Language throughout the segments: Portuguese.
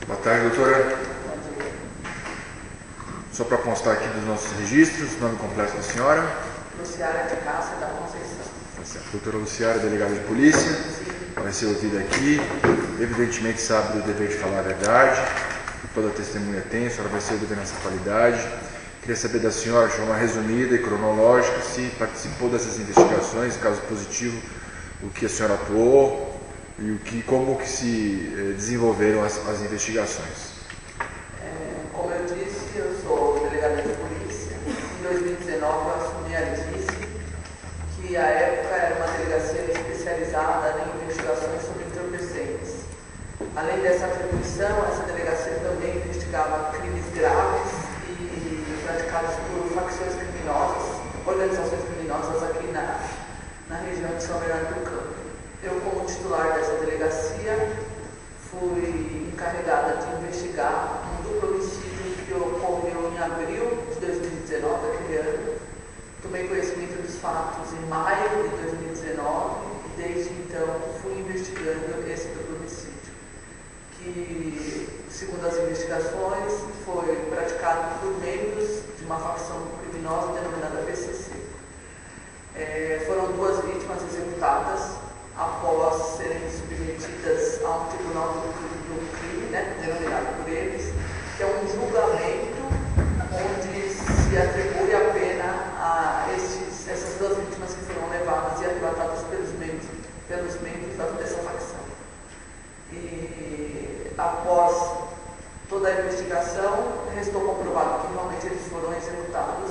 Boa tarde, doutora. Só para constar aqui dos nossos registros, nome completo da senhora. Luciara de Castro da Conceição. Tá certo. Doutora Luciara, delegada de polícia, vai ser ouvida aqui. Evidentemente sabe do dever de falar a verdade. Toda testemunha tem, a senhora vai ser ouvida nessa qualidade. Queria saber da senhora, de forma resumida e cronológica, se participou dessas investigações, caso positivo, o que a senhora atuou e como que se desenvolveram as investigações. Como eu disse, eu sou delegada de polícia. Em 2019 eu assumi a DICE, que à época era uma delegacia especializada em investigações sobre entorpecentes. Além dessa atribuição, essa delegacia também investigava crimes graves e praticados por facções criminosas, organizações criminosas aqui na região de São Bernardo do Campo. Eu, como titular dessa delegacia, fui encarregada de investigar um duplo homicídio que ocorreu em abril de 2019, aquele ano. Tomei conhecimento dos fatos em maio de 2019 e desde então fui investigando esse duplo homicídio, que, segundo as investigações, foi praticado por membros de uma facção criminosa denominada PCC. Foram duas vítimas executadas após serem submetidas a um tribunal do crime, denominado por eles, que é um julgamento onde se atribui a pena a essas duas vítimas que foram levadas e arrebatadas pelos membros dessa facção. E após toda a investigação, restou comprovado que realmente eles foram executados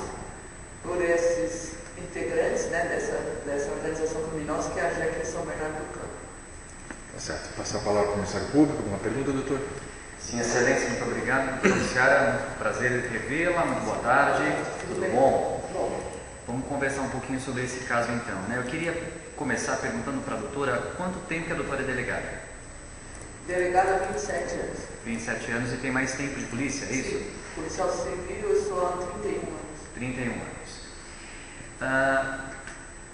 por esses integrantes dessa organização criminosa, que é a JEC de São Bernardo do Campo. Tá certo. Passar a palavra ao Comissário Público. Alguma pergunta, doutor? Sim, excelência, muito obrigado. Doutora Luciara, prazer em revê-la, muito boa tarde. Tudo bom? Bom. Vamos conversar um pouquinho sobre esse caso então. Eu queria começar perguntando para a doutora quanto tempo que a doutora é delegada? Delegada há 27 anos. 27 anos e tem mais tempo de polícia, é isso? Sim. Policial civil, eu sou há 31 anos. 31 anos.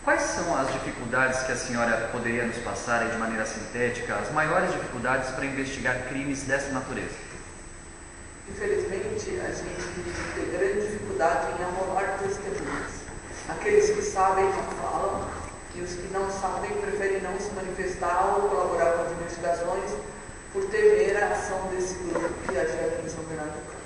Quais são as dificuldades que a senhora poderia nos passar aí de maneira sintética, as maiores dificuldades para investigar crimes dessa natureza? Infelizmente, a gente tem grande dificuldade em arrolar testemunhas. Aqueles que sabem não falam, e os que não sabem preferem não se manifestar ou colaborar com as investigações por temer a ação desse grupo que age aqui em São Bernardo do Campo.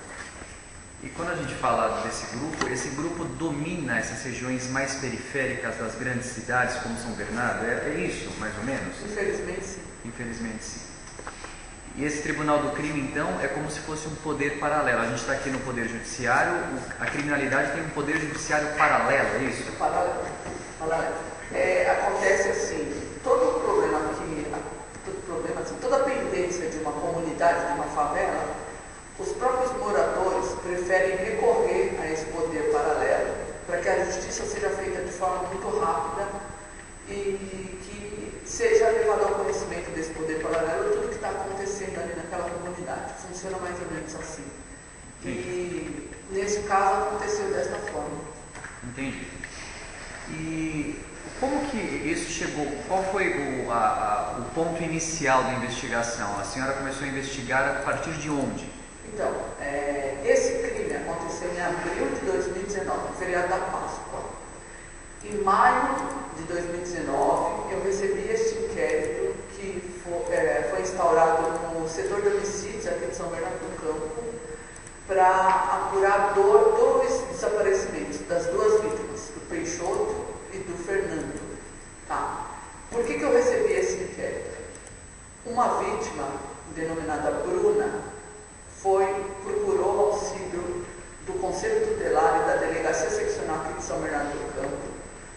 E quando a gente fala desse grupo, esse grupo domina essas regiões mais periféricas das grandes cidades, como São Bernardo? É isso, mais ou menos? Infelizmente, sim. Infelizmente, sim. E esse Tribunal do Crime, então, é como se fosse um poder paralelo. A gente está aqui no Poder Judiciário, a criminalidade tem um Poder Judiciário paralelo, é isso? Paralelo. Acontece assim, todo problema, assim, toda pendência de uma comunidade, de uma favela, os próprios moradores preferem recorrer a esse poder paralelo para que a justiça seja feita de forma muito rápida e que seja levado ao conhecimento desse poder paralelo tudo que está acontecendo ali naquela comunidade. Funciona mais ou menos assim. E nesse caso aconteceu desta forma. Entendi. E como que isso chegou? Qual foi o ponto inicial da investigação? A senhora começou a investigar a partir de onde? Então, esse crime aconteceu em abril de 2019, feriado da Páscoa. Em maio de 2019, eu recebi este inquérito que foi instaurado no setor de homicídios aqui de São Bernardo do Campo para apurar dois desaparecimentos das duas vítimas, do Peixoto e do Fernando. Tá. Por que eu recebi esse inquérito? Uma vítima, denominada Bruna, procurou auxílio do Conselho Tutelar e da Delegacia Seccional aqui de São Bernardo do Campo,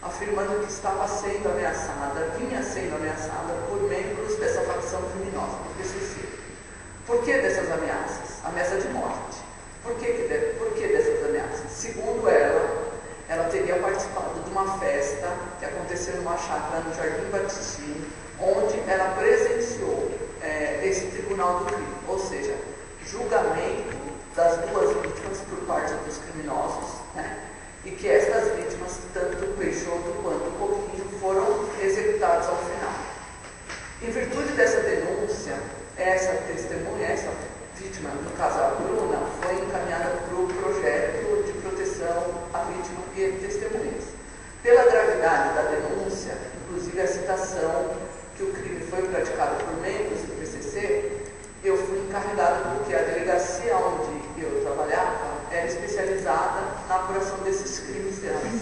afirmando que estava sendo ameaçada, vinha sendo ameaçada por membros dessa facção criminosa, do PCC. Por que dessas ameaças? Ameaça de morte. Por que dessas ameaças? Segundo ela teria participado de uma festa que aconteceu numa chácara no Jardim Batistini, onde ela presenciou esse tribunal do crime, ou seja, julgamento das duas vítimas por parte dos criminosos, e que estas vítimas, tanto o Peixoto quanto o Coquinho, foram executados ao final. Em virtude dessa denúncia, essa testemunha, essa vítima, no caso a Bruna, foi encaminhada para o projeto de proteção à vítima e testemunhas. Pela gravidade da denúncia, inclusive a citação que o crime foi praticado por membros do PCC, eu fui encarregada porque a delegacia onde eu trabalhava era especializada na apuração desses crimes delas.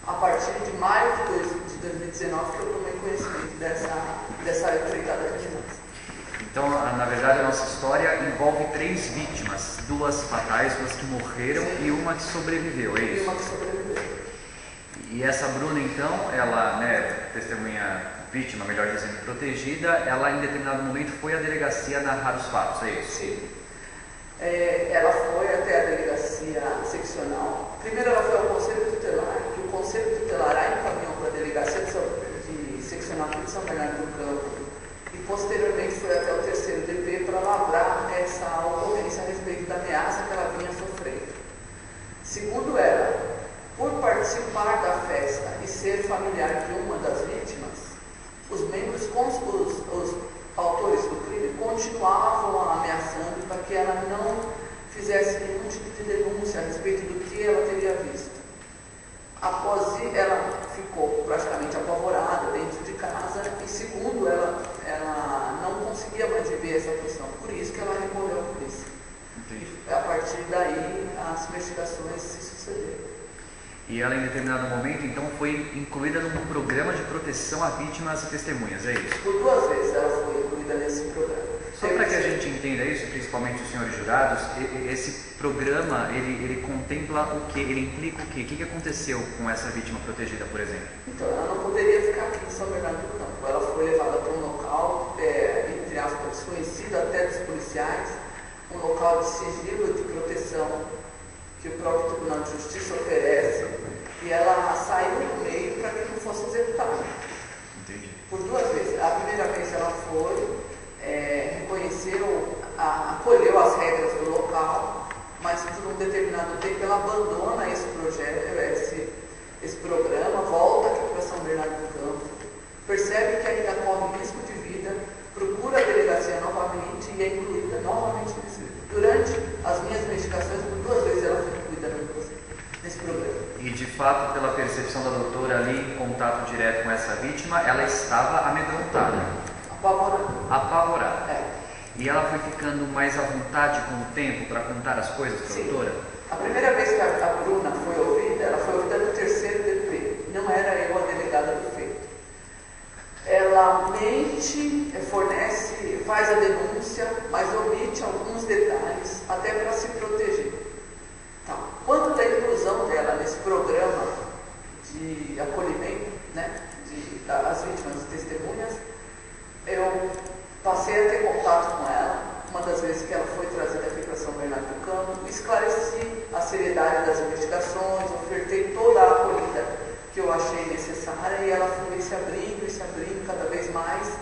A partir de maio de 2019 que eu tomei conhecimento dessa empreitada criminosa. Então, na verdade, a nossa história envolve 3 vítimas, 2 fatais, 2 que morreram. Sim. E uma que sobreviveu, é isso? E uma que sobreviveu. E essa Bruna, então, ela, testemunha vítima, melhor dizendo, protegida, ela em determinado momento foi à delegacia narrar os fatos, é isso? Sim. Ela foi até a delegacia seccional. Primeiro ela foi ao Conselho Tutelar, que o Conselho Tutelar a encaminhou para a delegacia de seccional de São Bernardo do Campo. E posteriormente foi até o 3º DP para lavrar essa ocorrência a respeito da ameaça que ela vinha sofrendo. Segundo ela, por participar da festa e ser familiar de uma das vítimas, os membros, os autores do crime, continuavam ameaçando para que ela não fizesse nenhum tipo de denúncia a respeito do que ela teria visto. Após isso, ela ficou praticamente apavorada dentro de casa e, segundo ela não conseguia mais viver essa questão. Por isso que ela recorreu à polícia. Entendi. E a partir daí, as investigações se sucederam. E ela, em determinado momento, então, foi incluída num programa de proteção a vítimas e testemunhas, é isso? Por 2 vezes ela foi incluída nesse programa. Só para que a gente entenda isso, principalmente os senhores jurados, esse programa, ele contempla o quê? Ele implica o quê? O que aconteceu com essa vítima protegida, por exemplo? Então, ela não poderia ficar aqui em São Bernardo do Campo. Ela foi levada para um local, entre aspas, desconhecido até dos policiais, um local de sigilo, de proteção, que o próprio Tribunal de Justiça oferece, e ela saiu do meio para que não fosse executada. Entendi. Por 2 vezes. A primeira vez ela foi, reconheceu, acolheu as regras do local, mas por um determinado tempo ela abandona esse projeto, esse programa, volta aqui para São Bernardo do Campo, percebe que ainda corre risco de vida, procura a delegacia novamente e é incluída novamente nesse. Durante as minhas investigações, por 2 vezes ela foi incluída nesse programa. E de fato, pela percepção da doutora ali, em contato direto com essa vítima, ela estava amedrontada. Apavorada. E ela foi ficando mais à vontade com o tempo para contar as coisas para a doutora? A primeira vez que a Bruna foi ouvida, ela foi ouvida no 3º DP. Não era eu a delegada do feito. Ela mente, fornece, faz a denúncia, mas omite alguns detalhes até para se proteger. Então, quanto da inclusão dela nesse programa de acolhimento, das vítimas e testemunhas, eu passei a ter contato com ela, uma das vezes que ela foi trazida aqui para São Bernardo do Campo, esclareci a seriedade das investigações, ofertei toda a acolhida que eu achei necessária e ela foi se abrindo cada vez mais,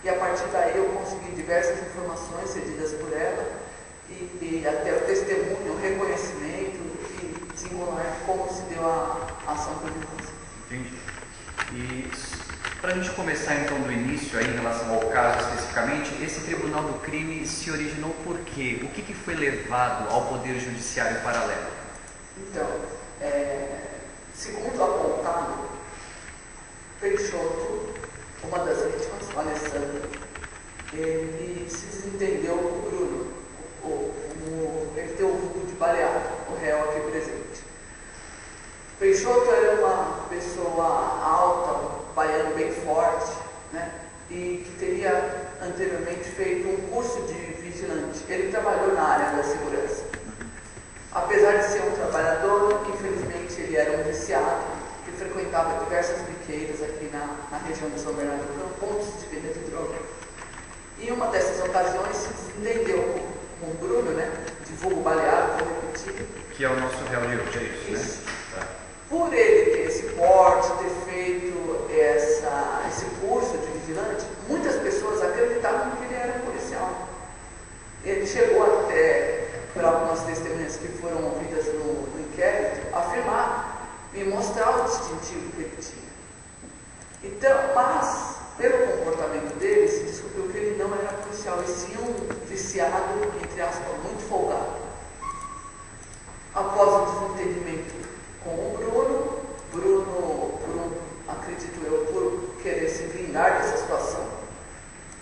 e a partir daí eu consegui diversas informações cedidas por ela e até o testemunho, o reconhecimento e desenrolar como se deu a ação criminosa. Entendi. E para a gente começar então do início aí, em relação ao caso especificamente, esse tribunal do crime se originou por quê? O que foi levado ao Poder Judiciário paralelo? Então, segundo apontado, Peixoto, uma das vítimas, o Alessandro, ele se desentendeu com o Bruno, ele tem o vulgo de baleado, o réu aqui presente. Peixoto era uma pessoa alta, baiano bem forte, e que teria anteriormente feito um curso de vigilante. Ele trabalhou na área da segurança. Apesar de ser um trabalhador, infelizmente ele era um viciado, que frequentava diversas biqueiras aqui na região de São Bernardo do Campo, pontos de venda de droga. E em uma dessas ocasiões se desentendeu com o Bruno, de vulgo baleado, vou repetir. Que é o nosso réu de hoje, é isso, Isso. Por ele ter esse porte, ter feito esse curso de vigilante, muitas pessoas acreditavam que ele era policial. Ele chegou até, por algumas testemunhas que foram ouvidas no inquérito, afirmar e mostrar o distintivo que ele tinha. Então, mas, pelo comportamento dele, se descobriu que ele não era policial, e sim um viciado, entre aspas, muito folgado. Após o desentendimento com o Bruno, acredito eu, por querer se vingar dessa situação,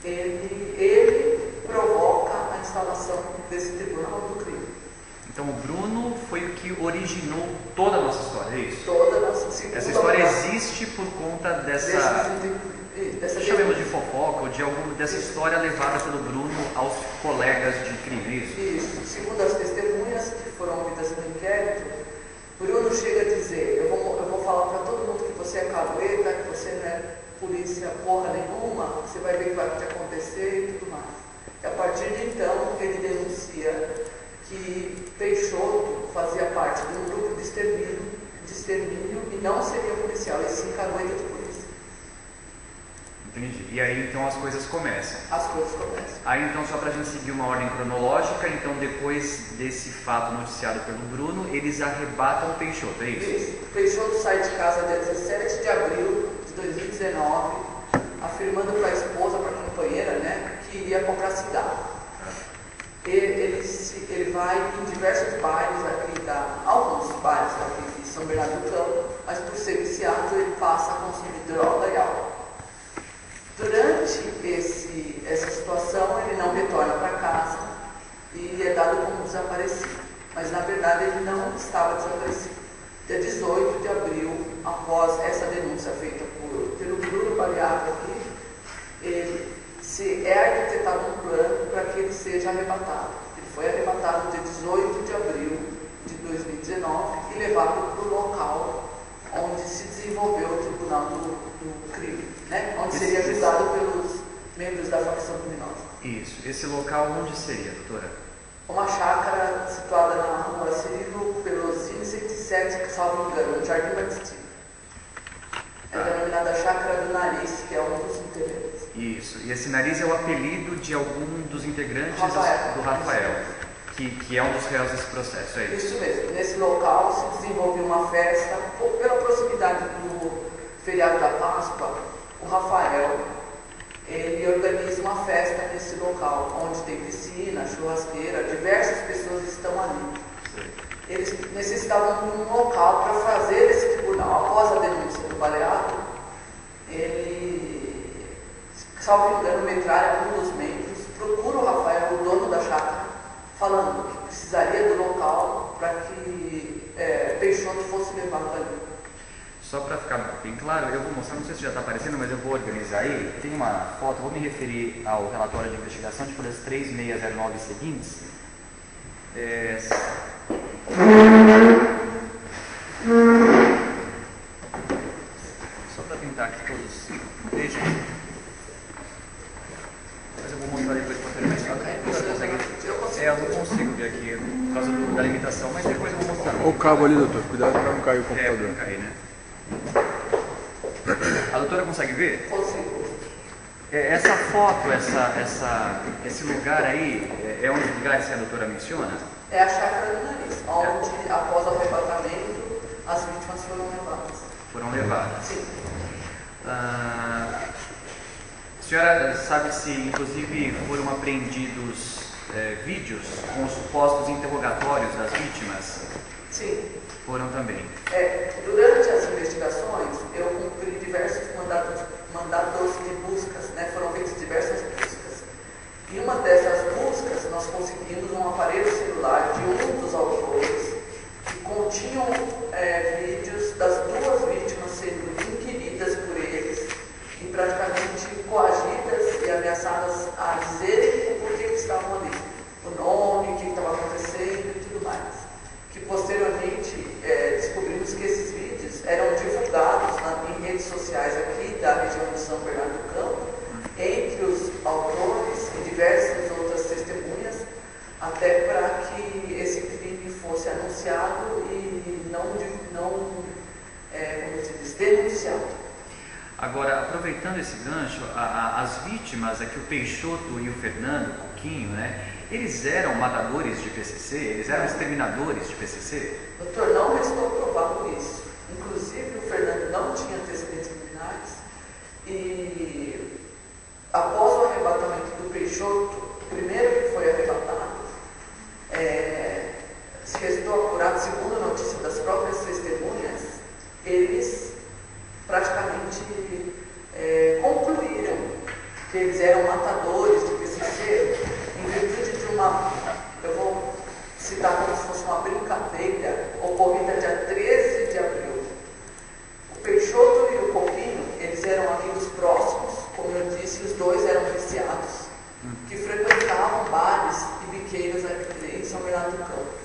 ele provoca a instalação desse tribunal do crime. Então o Bruno foi o que originou toda a nossa história, é isso? Toda a nossa segunda Essa história existe por conta dessa chamemos de fofoca ou de dessa história levada pelo Bruno aos colegas de crime, é isso? Isso. Segundo as testemunhas que foram ouvidas no inquérito, Bruno chega a dizer: eu vou falar para todo mundo que você é cagueta, que você não é polícia porra nenhuma, você vai ver o que vai te acontecer e tudo mais. E a partir de então, ele denuncia que Peixoto fazia parte de um grupo de extermínio e não seria policial, e sim cagueta de polícia. Entendi. E aí então as coisas começam. As coisas começam. Aí então, só para a gente seguir uma ordem cronológica, então depois desse fato noticiado pelo Bruno, eles arrebatam o Peixoto, é isso? Isso. Peixoto sai de casa dia 17 de abril de 2019, afirmando para a esposa, para a companheira, né, que iria comprar cigarro. Ele vai em diversos bares aqui, alguns bares aqui de São Bernardo do Campo, mas por ser viciado ele passa a consumir droga e álcool. Durante essa situação ele não retorna para casa e é dado como desaparecido, mas na verdade ele não estava desaparecido. Dia 18 de abril, após essa denúncia feita pelo Bruno Baleato aqui, é arquitetado um plano para que ele seja arrebatado. Ele foi arrebatado dia 18 de abril de 2019 e levado para o local onde se desenvolveu o Tribunal do Crime, né? Onde seria julgado pelos membros da facção criminosa. Isso. Esse local onde seria, doutora? Uma chácara situada na rua Cirilo Pelosini 107, que salvo engano, no Jardim Batistino. É denominada Chácara do Nariz, que é um dos integrantes. Isso. E esse Nariz é o apelido de algum dos integrantes do Rafael, que é um dos réus desse processo, é isso? Isso mesmo. Nesse local se desenvolveu uma festa, pela proximidade do feriado da Páscoa, o Rafael, ele organiza uma festa nesse local, onde tem piscina, churrasqueira, diversas pessoas estão ali. Sim. Eles necessitavam de um local para fazer esse tribunal. Após a denúncia do Baleato, ele, salvo engano, metralha um dos membros, procura o Rafael, o dono da chácara, falando que precisaria do local para que Peixoto fosse levado ali. Só para ficar bem claro, eu vou mostrar, não sei se já está aparecendo, mas eu vou organizar aí. Tem uma foto, vou me referir ao relatório de investigação de folhas 3609 seguintes. Só para tentar que todos vejam. Mas eu vou mostrar depois para ter mais claro. Eu não consigo ver aqui por causa da limitação, mas depois eu vou mostrar. O cabo ali, doutor, cuidado para não cair o computador. Para não cair, né? A doutora consegue ver? Consigo. Essa foto, esse lugar aí, é um dos lugares que a doutora menciona? É a Chácara do Nariz, onde, após o arrebatamento, as vítimas foram levadas. Foram levadas. Sim. A senhora sabe se, inclusive, foram apreendidos vídeos com os supostos interrogatórios das vítimas? Sim. Foram também. Durante as investigações, eu cumpri diversos mandados de buscas, né? Foram feitas diversas buscas. Em uma dessas buscas, nós conseguimos um aparelho celular de um dos autores que continham vídeos das duas vítimas sendo inquiridas por eles e praticamente coagidas e ameaçadas a dizerem o porquê que estavam ali, o nome, o que estava acontecendo e tudo mais. Que posteriormente descobrimos que esses vídeos eram divulgados em redes sociais aqui da região de São Bernardo do Campo, entre os autores e diversas outras testemunhas, até para que esse crime fosse anunciado e não como se diz, denunciado. Agora, aproveitando esse gancho, as vítimas, aqui o Peixoto e o Fernando, o Coquinho, né? Eles eram matadores de PCC? Eles eram exterminadores de PCC? Doutor, não restou provado isso. Inclusive, o Fernando não tinha antecedentes criminais e, após o arrebatamento do Peixoto, o primeiro que foi arrebatado, eles eram matadores de PCC, em virtude de uma, eu vou citar como se fosse uma brincadeira, ocorrida dia 13 de abril. O Peixoto e o Copinho, eles eram amigos próximos, como eu disse, os dois eram viciados, que frequentavam bares e biqueiras aqui em São Bernardo do Campo.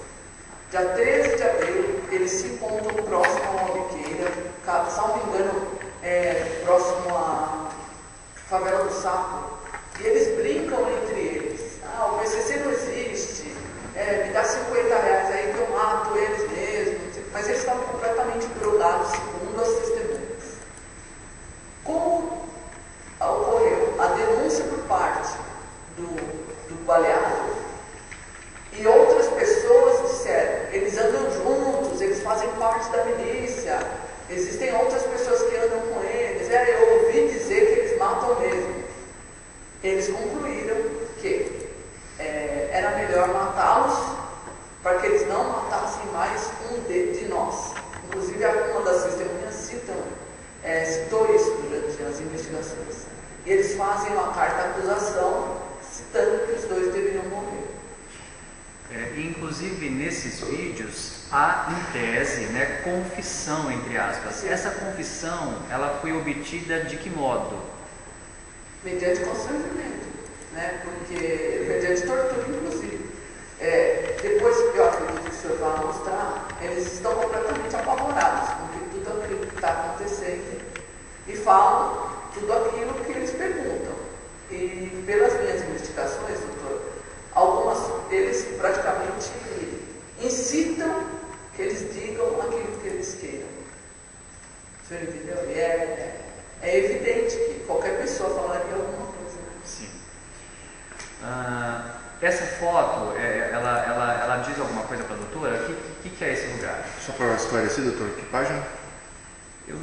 Dia 13 de abril, eles se encontram próximo a uma biqueira, salvo engano, próximo à Favela do Sapo, e eles brincam entre eles. Ah, o PCC não existe, me dá 50 reais aí que eu mato eles mesmos. Mas eles estavam completamente drogados, segundo as testemunhas. Como ocorreu a denúncia por parte do baleado, e outras pessoas disseram, eles andam juntos, eles fazem parte da milícia, existem outras pessoas que andam com eles, eu ouvi dizer que eles matam mesmo. Eles concluíram que era melhor matá-los para que eles não matassem mais um de nós. Inclusive, uma das testemunhas citou isso durante as investigações. E eles fazem uma carta-acusação citando que os dois deveriam morrer. Inclusive, nesses vídeos, há, em tese, confissão, entre aspas. Sim. Essa confissão, ela foi obtida de que modo? Mediante constrangimento, porque mediante tortura, inclusive. Depois, eu acredito que o senhor vai mostrar, eles estão completamente apavorados com tudo aquilo que está acontecendo e falam tudo aquilo que eles perguntam. E pelas minhas investigações, doutor, eles praticamente incitam que eles digam aquilo que eles queiram. O senhor entendeu? E é evidente que qualquer pessoa falaria alguma coisa. Sim. Essa foto, ela diz alguma coisa para a doutora? O que é esse lugar? Só para esclarecer, doutor, que página?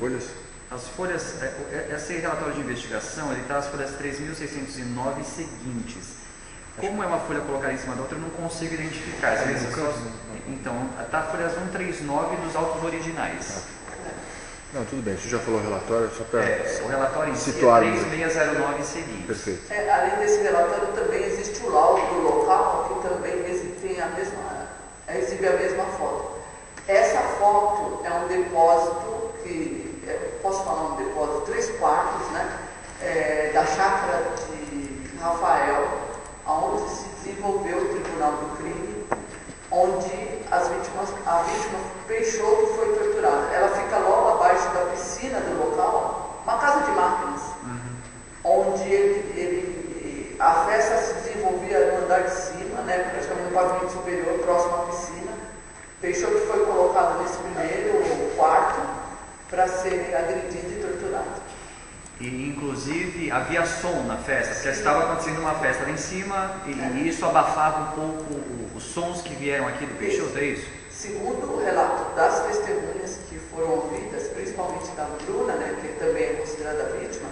Folhas? As folhas, esse relatório de investigação, ele está nas folhas 3.609 e seguintes. Como é uma folha colocada em cima da outra, eu não consigo identificar. Então, está folhas 139 dos autos originais. Não, tudo bem, você já falou o relatório, só para o relatório em si é situar. 3609 e seguintes. Perfeito. Além desse relatório, também existe o laudo do local, que também exibe a mesma foto. Essa foto é um depósito que, posso falar um depósito 3/4, da chácara de Rafael, onde se desenvolveu o Tribunal do Crime, onde a vítima Peixoto foi torturada. Ela fica logo abaixo da piscina do local, uma casa de máquinas, onde a festa se desenvolvia no andar de cima, praticamente no pavimento superior, próximo à piscina. Peixoto foi colocado nesse primeiro quarto para ser agredido e torturado. E, inclusive, havia som na festa, porque estava acontecendo uma festa lá em cima e isso abafava um pouco os sons que vieram aqui do Peixoto, é isso? Segundo o relato das testemunhas que foram ouvidas, principalmente da Bruna, que também é considerada vítima,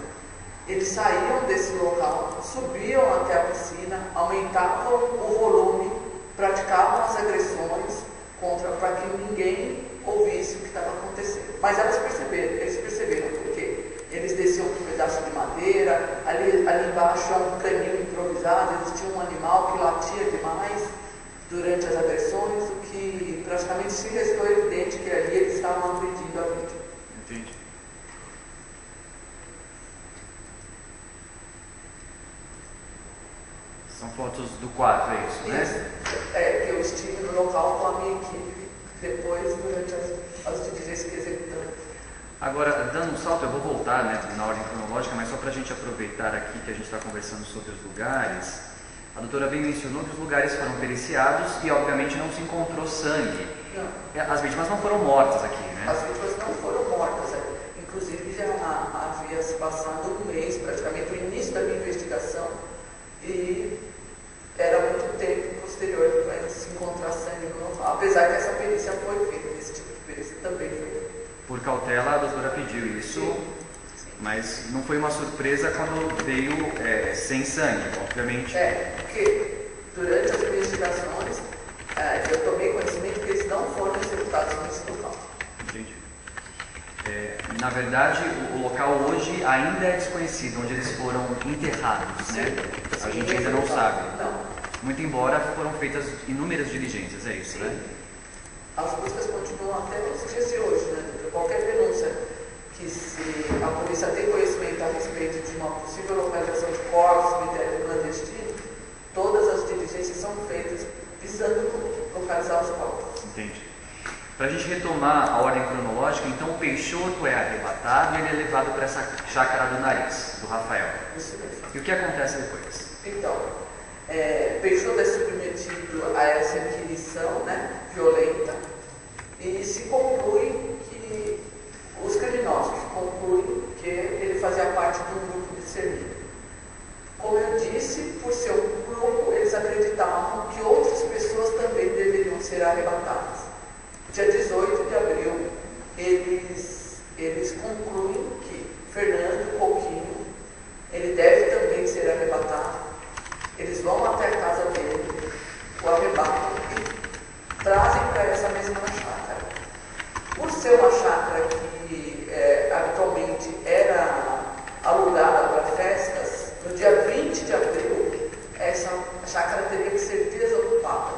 eles saíam desse local, subiam até a piscina, aumentavam o volume, praticavam as agressões para que ninguém ouvisse o que estava acontecendo. Mas eles perceberam porque eles desciam com um pedaço de madeira, ali embaixo é um canil improvisado, existia um animal que latia demais durante as agressões, o que praticamente se restou evidente que ali eles estavam agredindo a vítima. Entendi. São fotos do quarto, é isso, né? Que eu estive no local com a minha equipe, depois, durante as diligências que executamos. Agora, dando um salto, eu vou voltar na ordem cronológica, mas só para a gente aproveitar aqui que a gente está conversando sobre os lugares, a doutora bem mencionou que os lugares foram periciados e, obviamente, não se encontrou sangue. Não. As vítimas não foram mortas aqui, né? As vítimas não foram mortas. Inclusive, já havia se passado um mês, praticamente, o início da minha investigação, e era muito tempo posterior para se encontrar sangue no local. Apesar que essa perícia foi feita, esse tipo de perícia também foi feita. Por cautela, a doutora pediu isso, Sim. Mas não foi uma surpresa quando veio sem sangue, obviamente. Porque durante as investigações, eu tomei conhecimento que eles não foram executados nesse local. Entendi. Na verdade, o local hoje ainda é desconhecido, onde eles foram enterrados, né? A gente ainda não sabe. Muito embora foram feitas inúmeras diligências, é isso, né? As buscas continuam até os dias de hoje, né? Qualquer denúncia que se a polícia tem conhecimento a respeito de uma possível localização de corpos, cemitério clandestino, todas as diligências são feitas visando localizar os corpos. Entendi. Para a gente retomar a ordem cronológica, então o Peixoto é arrebatado e ele é levado para essa chácara do Nariz, do Rafael. Isso mesmo. E o que acontece depois? Então, Peixoto é submetido a essa inquisição, né, violenta, e se conclui que os criminosos concluem que ele fazia parte de um grupo de extermínio. Como eu disse, por ser um grupo, eles acreditavam que outras pessoas também deveriam ser arrebatadas. Dia 18 de abril, eles concluem que Fernando Coutinho, ele deve também ser arrebatado. Eles vão até a casa dele, o arrebatam e trazem para essa mesma chácara. Por ser uma chácara que habitualmente era alugada para festas, no dia 20 de abril, essa chácara teria que ser desocupada.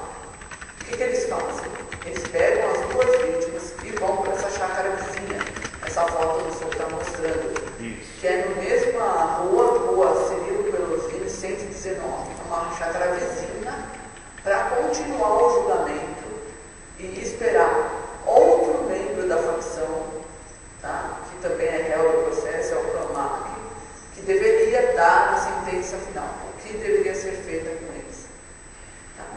O que eles fazem? Eles pegam as duas vítimas e vão para essa chácara vizinha. Essa foto que o senhor está mostrando. Isso. Que é na mesma rua Cirilo Pelosini, 119. Uma chácara vizinha, para continuar o julgamento e esperar outro membro da facção, tá? Que também é réu do processo, é o Cleumac, que deveria dar a sentença final. O que deveria ser feito com eles?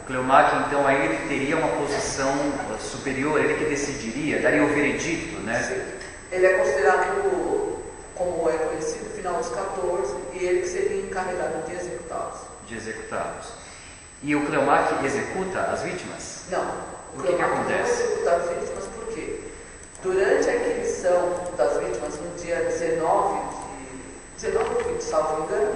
O Cleumac, então, aí ele teria uma posição superior, ele que decidiria, daria o veredicto, né? Sim. Ele é considerado, como é conhecido, final dos 14, e ele que seria encarregado de executá-los. E o Cleumac executa as vítimas? Não. O que acontece? Não executa as vítimas por quê? Durante a inquisição das vítimas, no dia 19 de 20, salvo engano,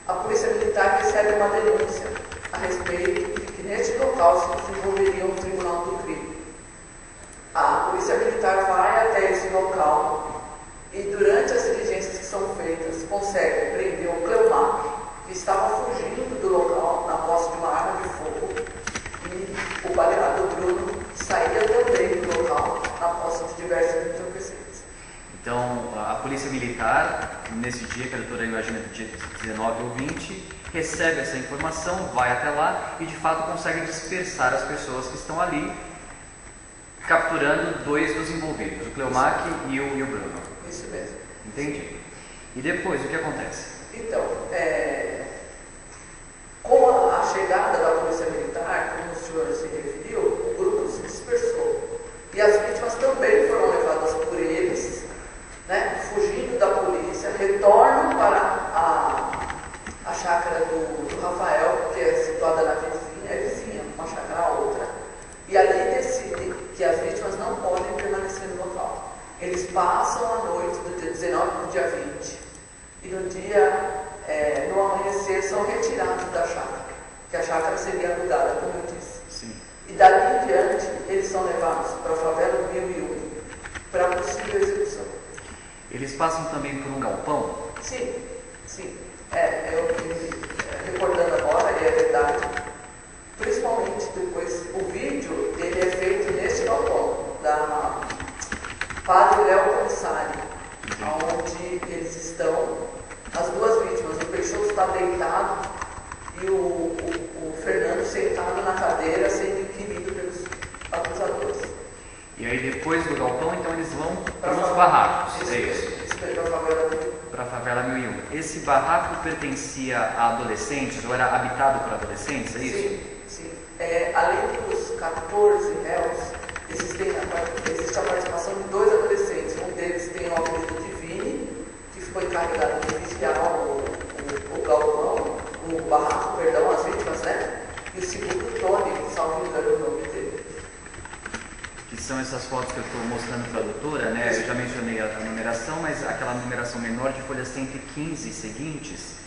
a Polícia Militar recebe uma denúncia a respeito de que neste local se desenvolveria um tribunal do crime. A Polícia Militar vai até esse local e durante as diligências que são feitas consegue prender o Cleumac, que estava fugindo do local na posse de uma arma de fogo, e o baleado Bruno saía também do local na posse de diversos entorpecentes. Então, a Polícia Militar, nesse dia, que a doutora imagina do dia 19 ou 20, recebe essa informação, vai até lá e de fato consegue dispersar as pessoas que estão ali, capturando dois dos envolvidos, o Cleumac e o Bruno. Isso mesmo. Entendi. E depois, o que acontece? Então, com a chegada da Polícia Militar, como o senhor se referiu, o grupo se dispersou. E as vítimas também foram levadas por eles, né, fugindo da polícia, retornam para a chácara do Rafael, que é situada na vizinha, uma chácara a outra, e ali decidem que as vítimas não podem permanecer no local. Eles passam a noite do dia 19 para o dia 20, e no amanhecer são retirados da chácara, que a chácara seria alugada, como eu disse. Sim. E dali em diante, eles são levados para a favela 1001 para possível execução. Eles passam também por um galpão? Sim. Recordando agora, e é verdade, principalmente depois, o vídeo ele é feito neste galpão, da Padre Léo Comissari, onde eles estão, as duas vítimas, o Peixoto está deitado e o Fernando sentado na cadeira, sendo inquirido pelos acusadores. E aí depois do galpão, então eles vão para os barracos, é isso? Para a favela 1001. Esse barraco pertencia a adolescentes ou era habitado por adolescentes, é isso? Sim. Além dos 14 réus, existe a participação de dois adolescentes. Um deles tem o apelido de Vini, que foi encarregado de vigiar o galpão, o barraco, perdão, as vítimas, né? E o segundo, Tony, salvo engano o nome dele. Que são essas fotos que eu estou mostrando para a doutora, né? Eu já mencionei a numeração, mas aquela numeração menor de folhas 115 e seguintes,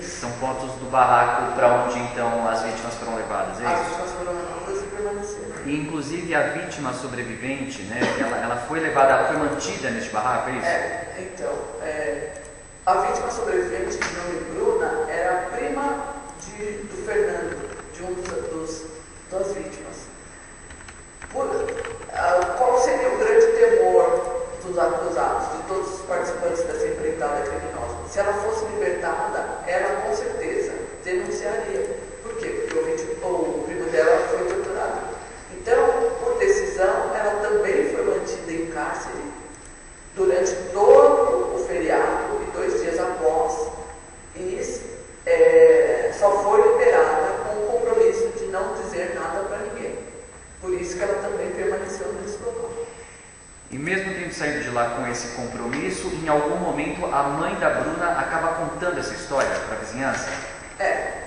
são fotos do barraco para onde então as vítimas foram levadas, é As isso? vítimas foram levadas e permaneceram. E inclusive a vítima sobrevivente, né, ela foi levada, ela foi mantida neste barraco, é isso? Então, a vítima sobrevivente de nome Bruna era prima do Fernando, de um das vítimas. Qual seria o grande temor dos acusados, de todos os participantes dessa empreitada criminosa? Se ela fosse libertada, ela com certeza denunciaria. Por quê? Porque o primo dela foi torturado. Então, por decisão, ela também foi mantida em cárcere durante todo o feriado e 2 dias após, e só foi liberada com o compromisso de não dizer nada para ninguém. Por isso que ela também permaneceu nesse local. E mesmo tendo saído de lá com esse compromisso, em algum momento a mãe da Bruna acaba contando essa história para a vizinhança?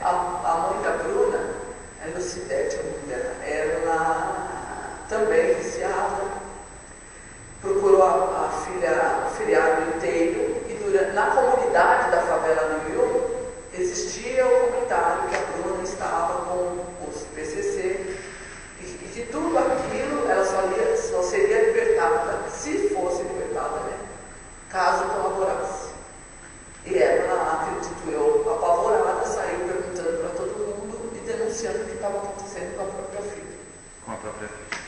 A mãe da Bruna, a Lucidete, a mãe dela, ela também viciada, procurou a filha o feriado inteiro, e na comunidade da favela no Rio existia o comentário que a Bruna estava com os PCC, e de tudo aquilo ela só seria libertada, se fosse libertada, né, caso colaborasse. E ela, acredito eu, apavorada, saiu perguntando para todo mundo e denunciando o que estava acontecendo com a própria filha. Com a própria filha.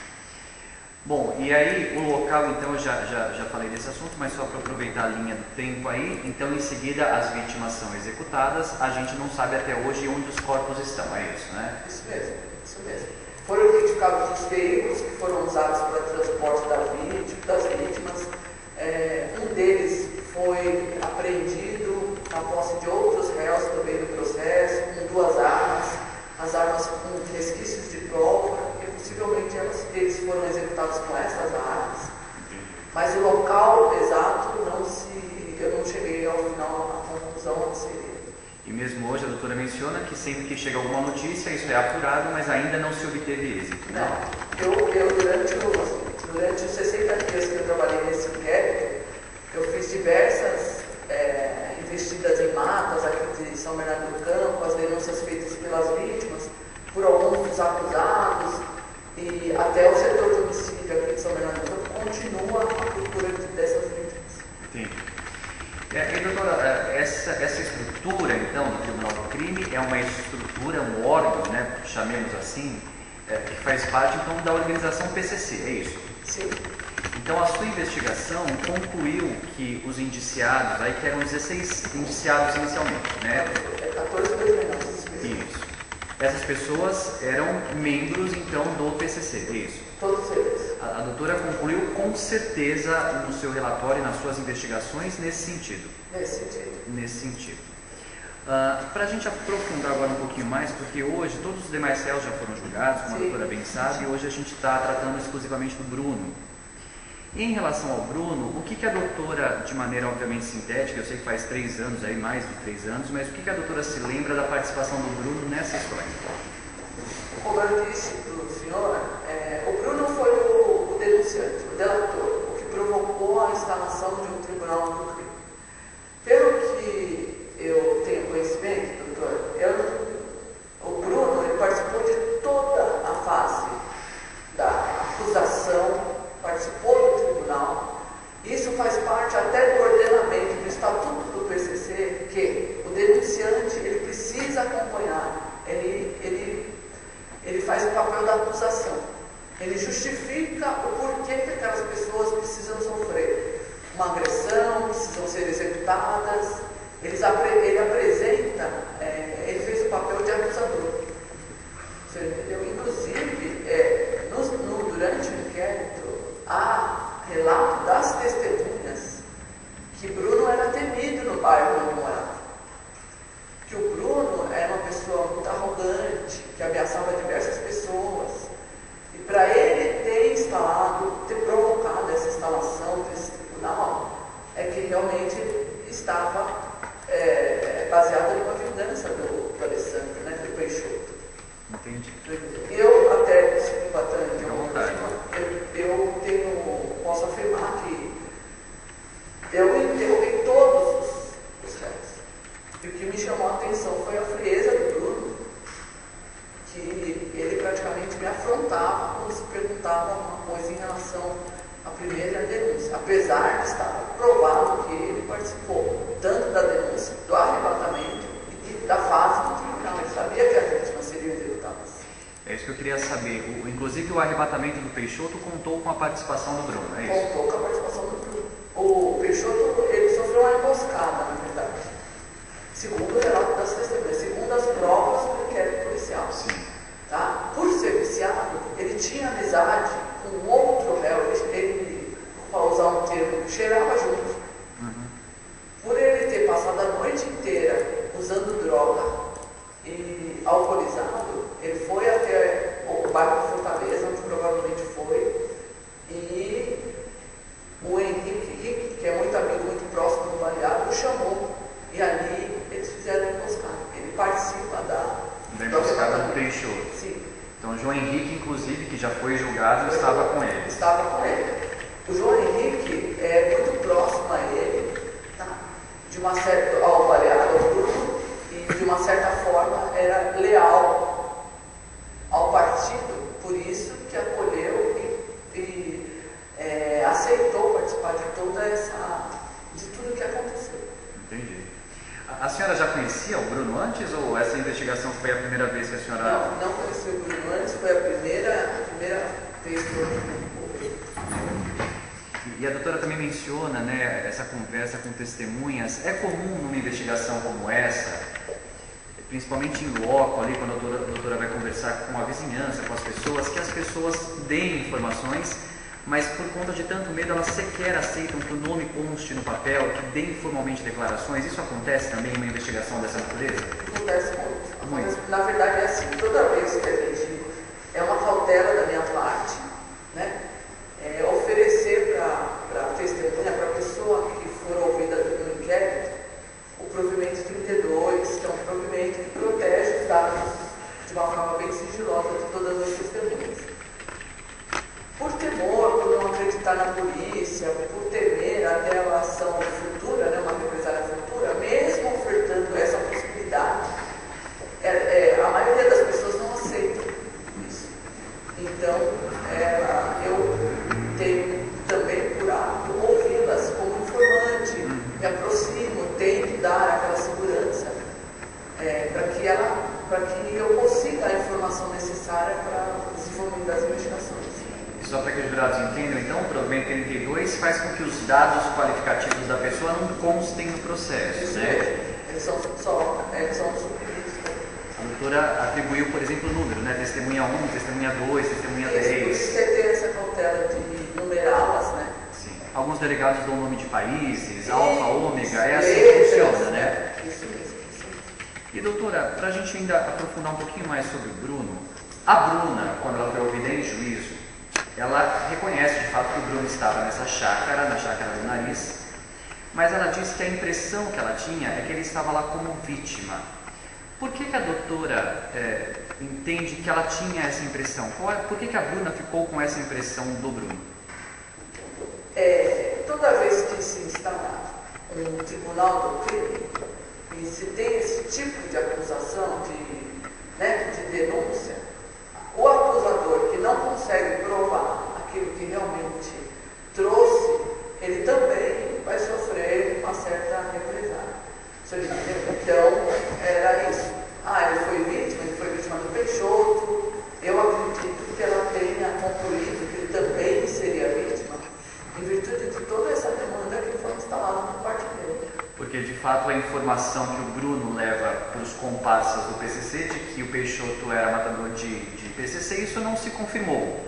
Bom, e aí o local, então, eu já falei desse assunto, mas só para aproveitar a linha do tempo aí, então em seguida as vítimas são executadas, a gente não sabe até hoje onde os corpos estão, é isso, né? Isso mesmo. Foram identificados os veículos que foram usados para transporte das vítimas. Um deles foi apreendido na posse de outros réus também no processo, com 2 armas, as armas com resquícios de prova, e possivelmente eles foram executados com essas armas. Mas o local exato eu não cheguei ao final à conclusão onde seria. E mesmo hoje a doutora menciona que sempre que chega alguma notícia, isso é apurado, mas ainda não se obteve êxito, né? Não, eu durante os 60 dias que eu trabalhei nesse inquérito, eu fiz diversas investidas em matas aqui de São Bernardo do Campo, as denúncias feitas pelas vítimas, por alguns dos acusados, e até o setor de homicídio aqui de São Bernardo do Campo continua a procura dessas vítimas. Entendi. E doutora, essa estrutura, então, do Tribunal do Crime é uma estrutura, um órgão, né, chamemos assim, que faz parte, então, da organização PCC, é isso? Sim. Então, a sua investigação concluiu que os indiciados, aí que eram 16 indiciados inicialmente, né? 14 criminosos. Isso. Essas pessoas eram membros, então, do PCC, é isso? Todos eles. A doutora concluiu com certeza no seu relatório e nas suas investigações nesse sentido. Nesse sentido. Para a gente aprofundar agora um pouquinho mais, porque hoje todos os demais réus já foram julgados, como a doutora bem sabe, e hoje a gente está tratando exclusivamente do Bruno. E em relação ao Bruno, o que a doutora, de maneira obviamente sintética, eu sei que faz 3 anos, aí, mais de 3 anos, mas o que a doutora se lembra da participação do Bruno nessa história? Como eu disse para o senhor, o Bruno foi o denunciante, o delator, o que provocou a instalação de um tribunal do crime. Pelo que eu tenho conhecimento, doutor, o Bruno ele participou de toda a fase da acusação, participou do tribunal. Isso faz parte até do ordenamento do Estatuto do PCC, que o denunciante ele precisa acompanhar, ele faz o papel da acusação, ele justifica o porquê que aquelas pessoas precisam sofrer uma agressão, precisam ser executadas, ele apresenta, ele fez o papel de acusador. Você entendeu? Inclusive, durante o inquérito, há relato das testemunhas que Bruno era temido no bairro onde morava. Que o Bruno era uma pessoa muito arrogante, que ameaçava diversas pessoas. E para ele ter provocado essa instalação desse tribunal, é que realmente estava baseado numa vingança do Alessandro, né, do Peixoto. Entendi. Eu até, eu posso afirmar que eu interroguei todos os réus. E o que me chamou a atenção foi a frieza do Bruno, que ele praticamente me afrontava com os informação, a primeira denúncia, apesar de estar provado que ele participou tanto da denúncia, do arrebatamento e da fase do tribunal. Ele sabia que as vítimas seriam executadas. É isso que eu queria saber. Inclusive o arrebatamento do Peixoto contou com a participação do Bruno, é isso? Contou com a participação do Bruno. O Peixoto, ele sofreu uma emboscada, na verdade. Segundo o relato das testemunhas, segundo as provas do inquérito policial. Sim. Tá? Por ser viciado, ele tinha amizade com outro réu, ele, para usar um termo, cheirava junto. Uhum. Por ele ter passado a noite inteira usando droga e alcoolizado, ele foi até o bairro de Fortaleza, onde provavelmente foi, e o Henrique, que é muito amigo, muito próximo do baleado, o chamou, e ali eles fizeram emboscada. Ele participa da emboscada do Peixoto. Sim. Então, João Henrique, inclusive, que já foi julgado, estava com ele. Estava com ele. O João Henrique é muito próximo a ele, tá? De uma certa, ao baleado, ao Bruno, e de uma certa forma era leal ao partido, por isso que acolheu e aceitou participar de de tudo que aconteceu. Entendi. A senhora já conhecia o Bruno antes ou essa investigação foi a primeira vez que a senhora... Não conheci o Bruno antes, foi a primeira vez que eu ouvi. E a doutora também menciona, né, essa conversa com testemunhas. É comum numa investigação como essa, principalmente em loco, ali quando a doutora vai conversar com a vizinhança, com as pessoas, que as pessoas deem informações, mas por conta de tanto medo elas sequer aceitam que o nome conste no papel, que deem formalmente declarações. Isso acontece também em uma investigação dessa natureza? Acontece muito. Na verdade é assim, toda vez que a gente, é uma cautela da minha parte, né, oferecer para a testemunha, para a pessoa que for ouvida no inquérito, o provimento 32, que é um provimento que protege os dados de uma forma bem sigilosa de todas as testemunhas. Por temor, por não acreditar na polícia, por temer até a ação futura, né, uma represália futura, mesmo ofertando essa possibilidade, a maioria das pessoas não aceita isso. Então, eu tenho também por hábito ouvi-las como informante, me aproximo, tento dar aquela segurança para que eu consiga a informação necessária para o desenvolvimento das investigações. Só para que os jurados entendam, então, o provimento 32 faz com que os dados qualificativos da pessoa não constem no processo, Isso né? mesmo. Eles são supridos. A doutora atribuiu, por exemplo, o número, né? Testemunha 1, testemunha 2, testemunha 10. Você tem essa cautela de numerá-las, né? Sim. Alguns delegados dão nome de países, alfa, ômega, é assim letras, que funciona, né? Isso mesmo. E doutora, para a gente ainda aprofundar um pouquinho mais sobre o Bruno, a Bruna, quando ela foi ouvida em juízo, ela reconhece de fato que o Bruno estava nessa chácara, na chácara do Nariz, mas ela disse que a impressão que ela tinha é que ele estava lá como vítima. Por que a doutora entende que ela tinha essa impressão? Por que a Bruna ficou com essa impressão do Bruno? Toda vez que se instala um tribunal do crime e se tem esse tipo de acusação, de denúncia, o acusador que não consegue provar aquilo que realmente trouxe, ele também vai sofrer uma certa represália. Então, era isso. Ele foi vítima do Peixoto. Eu acredito que ela tenha concluído que ele também seria vítima, em virtude de toda essa demanda que foi instalada no quarto dele. Porque, de fato, a informação que o Bruno leva para os comparsas do PCC de que o Peixoto era matador de PCC, isso não se confirmou.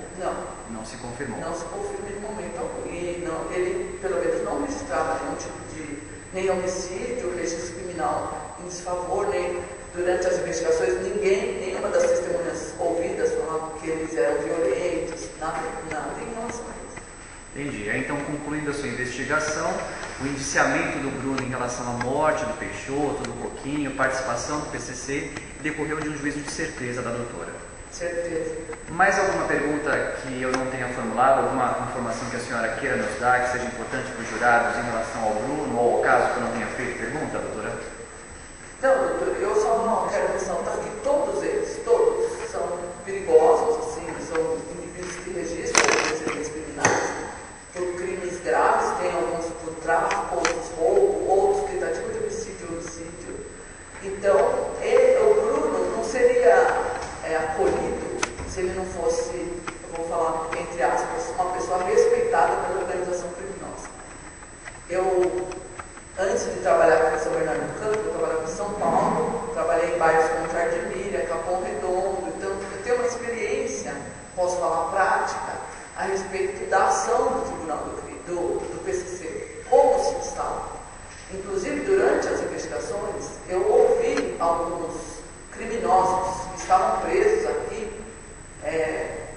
Não se confirmou. Não se confirma em momento algum. E ele, pelo menos, não registrava nenhum tipo de nem homicídio, registro criminal em desfavor, nem durante as investigações, nenhuma das testemunhas ouvidas falava que eles eram violentos, nada em relação a isso. Entendi. Então, concluindo a sua investigação, o indiciamento do Bruno em relação à morte do Peixoto, do Coquinho, participação do PCC, decorreu de um juízo de certeza da doutora. Certeza. Mais alguma pergunta que eu não tenha formulado, alguma informação que a senhora queira nos dar, que seja importante para os jurados em relação ao Bruno ou ao caso que eu não tenha feito pergunta, doutora? Não, doutor, eu só quero ressaltar que todos são perigosos, assim, são indivíduos que registram as criminais. não fosse, eu vou falar entre aspas, uma pessoa respeitada pela organização criminosa. Eu, antes de trabalhar aqui em São Bernardo do Campo, eu trabalhava em São Paulo, trabalhei em bairros como Jardim Miriam, Capão Redondo, então eu tenho uma experiência, posso falar prática, a respeito da ação do Tribunal do PCC, como se instala. Inclusive, durante as investigações, eu ouvi alguns criminosos que estavam presos aqui,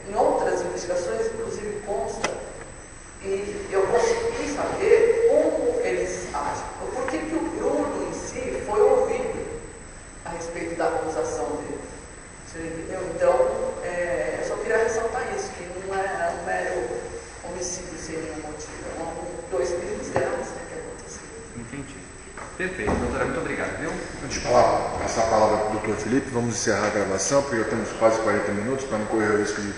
em outras investigações, inclusive consta, e eu consegui saber como eles agem. Por que o Bruno em si foi ouvido a respeito da acusação dele. Você entendeu? Então, eu só queria ressaltar isso, que não é um mero homicídio sem nenhum motivo. Dois crimes graves que aconteceram. Entendi. Perfeito, doutora, muito obrigado, viu? Antes de passar a palavra para o doutor Felipe, vamos encerrar a gravação, porque já temos quase 40 minutos para não correr o risco de